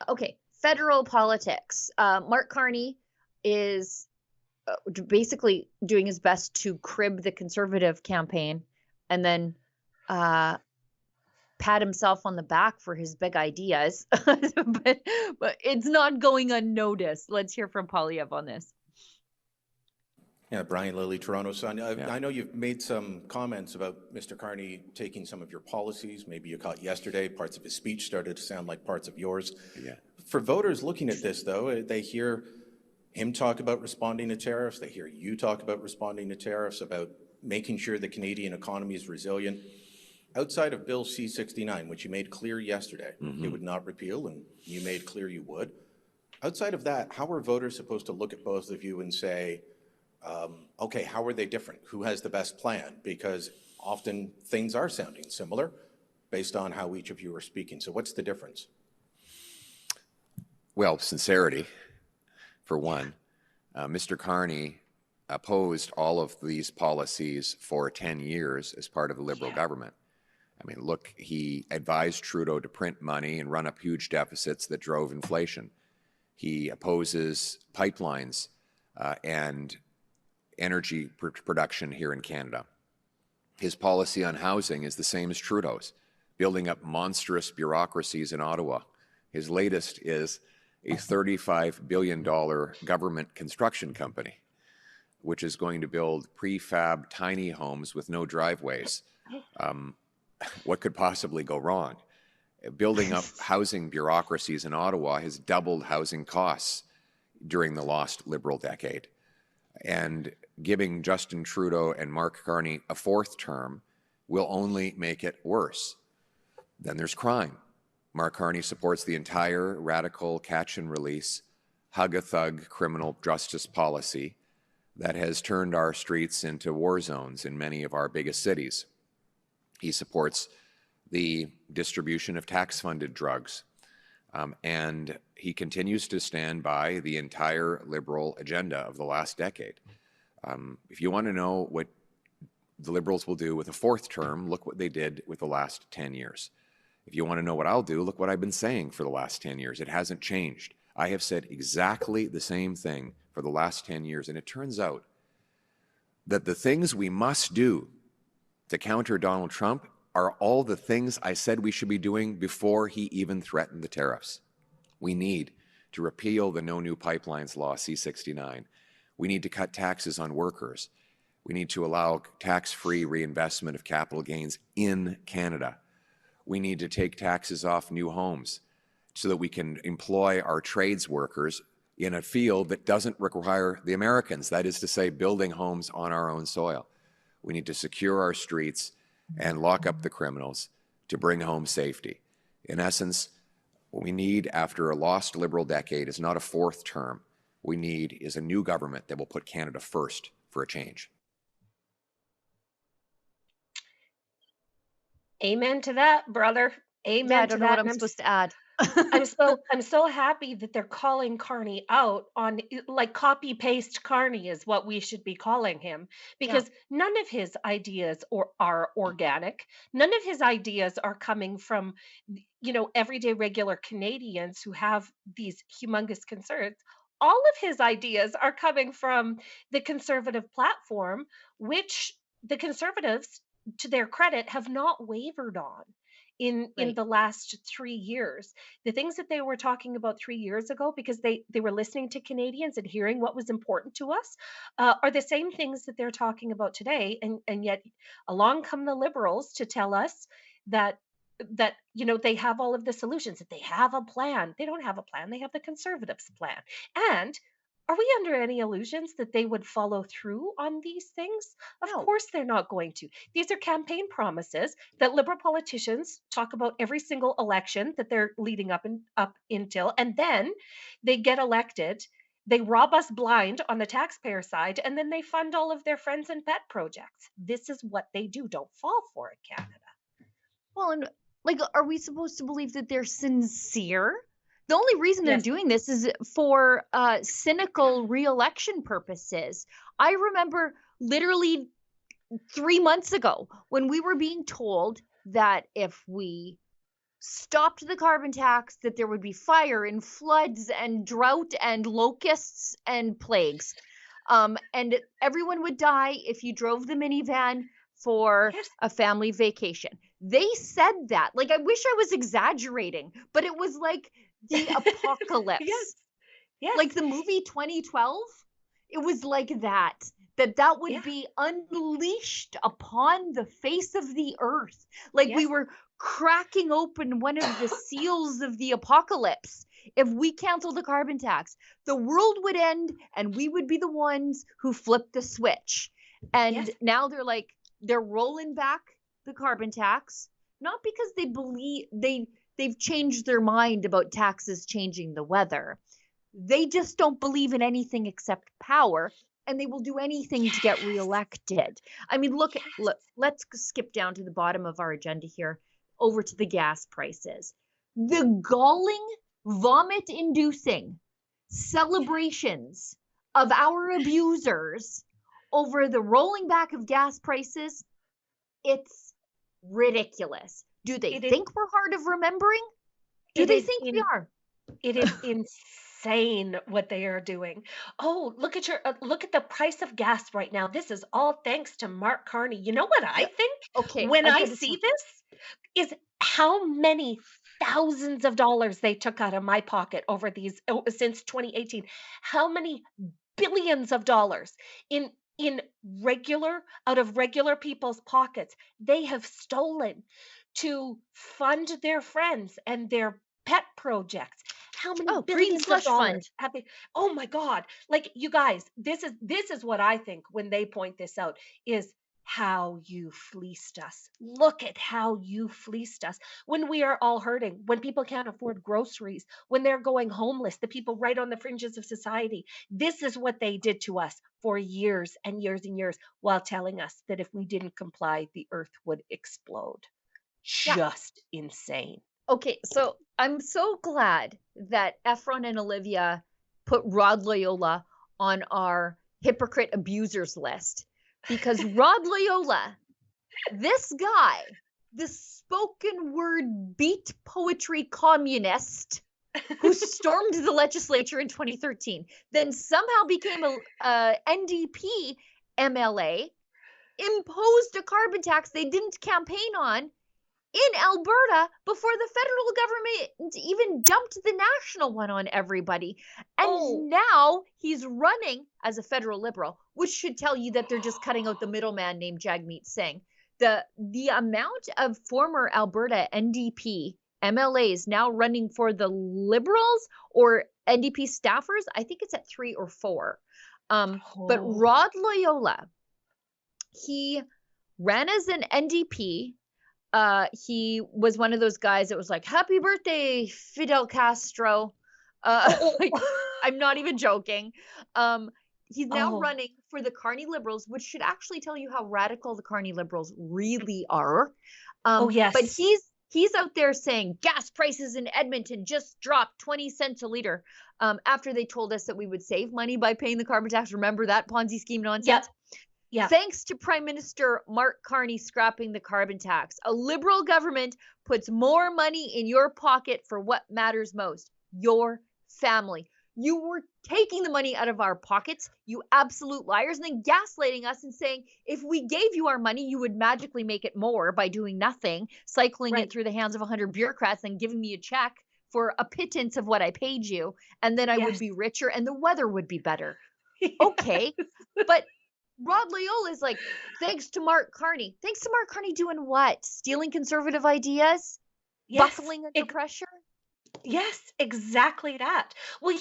Okay, federal politics. Mark Carney is basically doing his best to crib the Conservative campaign and then uh, pat himself on the back for his big ideas. but it's not going unnoticed. Let's hear from Poilievre on this. Yeah, Brian Lilly, Toronto Sun. Yeah. I know you've made some comments about Mr. Carney taking some of your policies. Maybe you caught yesterday, parts of his speech started to sound like parts of yours. Yeah. For voters looking at this, though, they hear him talk about responding to tariffs. They hear you talk about responding to tariffs, about making sure the Canadian economy is resilient. Outside of Bill C-69, which you made clear yesterday, you would not repeal, and you made clear you would. Outside of that, how are voters supposed to look at both of you and say, okay, how are they different? Who has the best plan? Because often things are sounding similar based on how each of you are speaking. So what's the difference? Well, sincerity, for one. Mr. Carney opposed all of these policies for 10 years as part of the Liberal government. I mean, look, he advised Trudeau to print money and run up huge deficits that drove inflation. He opposes pipelines and energy production here in Canada. His policy on housing is the same as Trudeau's, building up monstrous bureaucracies in Ottawa. His latest is a $35 billion government construction company, which is going to build prefab tiny homes with no driveways. What could possibly go wrong? Building up housing bureaucracies in Ottawa has doubled housing costs during the lost Liberal decade. And giving Justin Trudeau and Mark Carney a fourth term will only make it worse. Then there's crime. Mark Carney supports the entire radical catch and release, hug-a-thug criminal justice policy that has turned our streets into war zones in many of our biggest cities. He supports the distribution of tax-funded drugs, and he continues to stand by the entire Liberal agenda of the last decade. If you want to know what the Liberals will do with a fourth term, look what they did with the last 10 years. If you want to know what I'll do, look what I've been saying for the last 10 years. It hasn't changed. I have said exactly the same thing for the last 10 years, and it turns out that the things we must do to counter Donald Trump are all the things I said we should be doing before he even threatened the tariffs. We need to repeal the No New Pipelines Law, C-69. We need to cut taxes on workers. We need to allow tax-free reinvestment of capital gains in Canada. We need to take taxes off new homes so that we can employ our trades workers in a field that doesn't require the Americans, that is to say, building homes on our own soil. We need to secure our streets and lock up the criminals to bring home safety. In essence, what we need after a lost Liberal decade is not a fourth term. We need is a new government that will put Canada first for a change. Amen to that, brother. Amen Yeah, I to don't know that. what I'm And supposed to add. I'm so happy that they're calling Carney out on, like, copy paste Carney is what we should be calling him, because none of his ideas are organic. None of his ideas are coming from, everyday regular Canadians who have these humongous concerns. All of his ideas are coming from the Conservative platform, which the Conservatives, to their credit, have not wavered on in Right. the last 3 years. The things that they were talking about 3 years ago, because they were listening to Canadians and hearing what was important to us, are the same things that they're talking about today. And yet along come the Liberals to tell us that they have all of the solutions, that they have a plan. They don't have a plan, they have the Conservatives plan. And are we under any illusions that they would follow through on these things? Of No. course they're not going to. These are campaign promises that Liberal politicians talk about every single election that they're leading up until, and then they get elected. They rob us blind on the taxpayer side, and then they fund all of their friends and pet projects. This is what they do. Don't fall for it, Canada. Well, and like, are we supposed to believe that they're sincere? The only reason they're Yes. doing this is for cynical re-election purposes. I remember literally 3 months ago when we were being told that if we stopped the carbon tax, that there would be fire and floods and drought and locusts and plagues. And everyone would die if you drove the minivan for Yes. a family vacation. They said that. Like, I wish I was exaggerating, but it was like the apocalypse. Yes. Yes. Like the movie 2012, it was like that would Yeah. be unleashed upon the face of the earth. Like we Yes. were cracking open one of the seals of the apocalypse. If we canceled the carbon tax, the world would end and we would be the ones who flipped the switch. And Yes. now they're rolling back the carbon tax, not because they believe they've changed their mind about taxes changing the weather. They just don't believe in anything except power, and they will do anything to get Yes. reelected. I mean, look, let's skip down to the bottom of our agenda here, over to the gas prices. The galling, vomit-inducing celebrations of our abusers over the rolling back of gas prices, it's ridiculous. Do they It is think we're hard of remembering? Do it they is think we are? it is insane what they are doing. Oh, look at the price of gas right now. This is all thanks to Mark Carney. You know what I Yeah. think Okay, when I've I got to see tell. this is how many thousands of dollars they took out of my pocket over since 2018. How many billions of dollars in out of regular people's pockets they have stolen to fund their friends and their pet projects. How many Oh, green billions of slush fund. dollars have they? Oh my God. Like, you guys, this is what I think when they point this out is how you fleeced us. Look at how you fleeced us when we are all hurting, when people can't afford groceries, when they're going homeless, the people right on the fringes of society. This is what they did to us for years and years and years, while telling us that if we didn't comply, the earth would explode. Yeah. Just insane. Okay, so I'm so glad that Efron and Olivia put Rod Loyola on our hypocrite abusers list, because Rod Loyola, this guy, the spoken word beat poetry communist who stormed the legislature in 2013, then somehow became a NDP MLA, imposed a carbon tax they didn't campaign on in Alberta before the federal government even dumped the national one on everybody. And Oh. now he's running as a federal liberal, which should tell you that they're just cutting out the middleman named Jagmeet Singh. The amount of former Alberta NDP MLAs now running for the Liberals or NDP staffers, I think it's at 3 or 4. But Oh. Rod Loyola, he ran as an NDP. He was one of those guys that was like, "Happy birthday, Fidel Castro." Like, I'm not even joking. He's now Oh. running for the Carney Liberals, which should actually tell you how radical the Carney Liberals really are. Oh, yes. But he's out there saying gas prices in Edmonton just dropped 20 cents a liter, after they told us that we would save money by paying the carbon tax. Remember that Ponzi scheme nonsense? Yeah. Thanks to Prime Minister Mark Carney scrapping the carbon tax, a Liberal government puts more money in your pocket for what matters most, your family. You were taking the money out of our pockets, you absolute liars, and then gaslighting us and saying if we gave you our money, you would magically make it more by doing nothing, cycling Right. it through the hands of 100 bureaucrats and giving me a check for a pittance of what I paid you, and then I would Yes. be richer and the weather would be better. Okay, but Rod Loyola is like, thanks to Mark Carney. Thanks to Mark Carney doing what? Stealing conservative ideas? Yes. Buckling under pressure? Yes, exactly that. Well,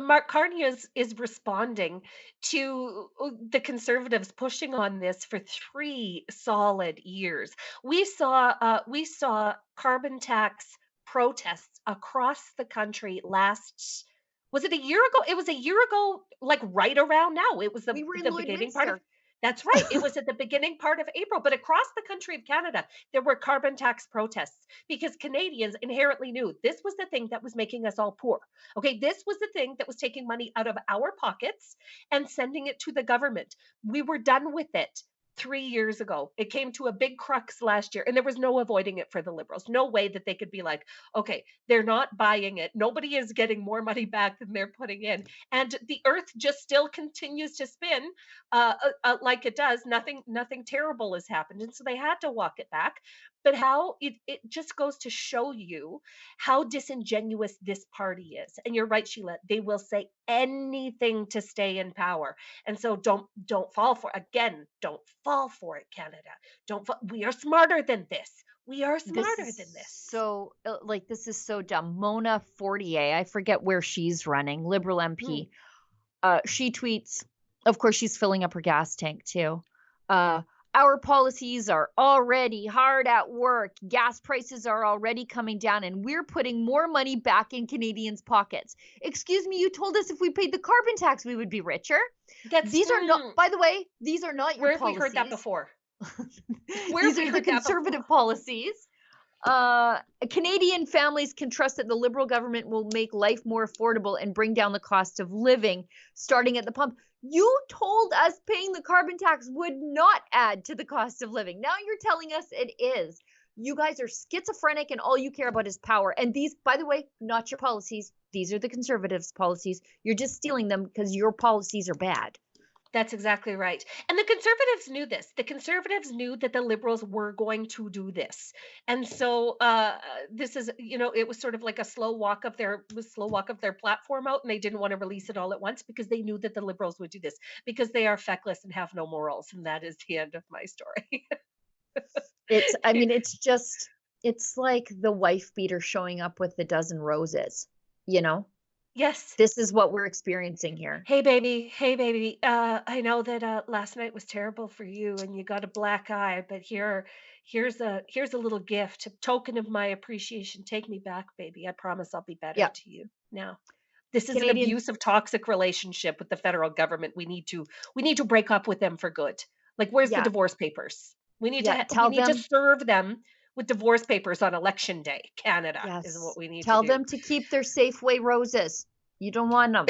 Mark Carney is responding to the Conservatives pushing on this for 3 solid years. We saw carbon tax protests across the country last. Was it a year ago? It was a year ago, like right around now. It was We were in the beginning part of. Lloydminster. That's right. It was at the beginning part of April, but across the country of Canada, there were carbon tax protests because Canadians inherently knew this was the thing that was making us all poor. Okay, this was the thing that was taking money out of our pockets and sending it to the government. We were done with it. 3 years ago. It came to a big crux last year, and there was no avoiding it for the Liberals. No way that they could be like, okay, they're not buying it. Nobody is getting more money back than they're putting in. And the earth just still continues to spin like it does. Nothing terrible has happened. And so they had to walk it back. But how it just goes to show you how disingenuous this party is. And you're right, Sheila. They will say anything to stay in power. And so don't fall for, again, don't fall for it, Canada. Don't fall, we are smarter than this. We are smarter than this. So like this is so dumb. Mona Fortier, I forget where she's running, Liberal MP. She tweets, of course she's filling up her gas tank too. Our policies are already hard at work. Gas prices are already coming down, and we're putting more money back in Canadians' pockets. Excuse me, you told us if we paid the carbon tax, we would be richer. These are not, by the way, these are not your Where have policies. we heard that before? These are the conservative policies. Canadian families can trust that the Liberal government will make life more affordable and bring down the cost of living, starting at the pump. You told us paying the carbon tax would not add to the cost of living. Now you're telling us it is. You guys are schizophrenic and all you care about is power. And these, by the way, not your policies. These are the Conservatives' policies. You're just stealing them because your policies are bad. That's exactly right. And the Conservatives knew this. The Conservatives knew that the Liberals were going to do this. And so this is, it was sort of like a slow walk of their platform out, and they didn't want to release it all at once because they knew that the Liberals would do this because they are feckless and have no morals. And that is the end of my story. It's like the wife beater showing up with a dozen roses, Yes. This is what we're experiencing here. Hey, baby. I know that last night was terrible for you and you got a black eye, but here's a little gift, a token of my appreciation. Take me back, baby. I promise I'll be better to you now. This is an abusive, toxic relationship with the federal government. We need to break up with them for good. Like, where's the divorce papers? We need to serve them with divorce papers on election day. Canada is what we need to do. Tell them to keep their Safeway roses. You don't want them.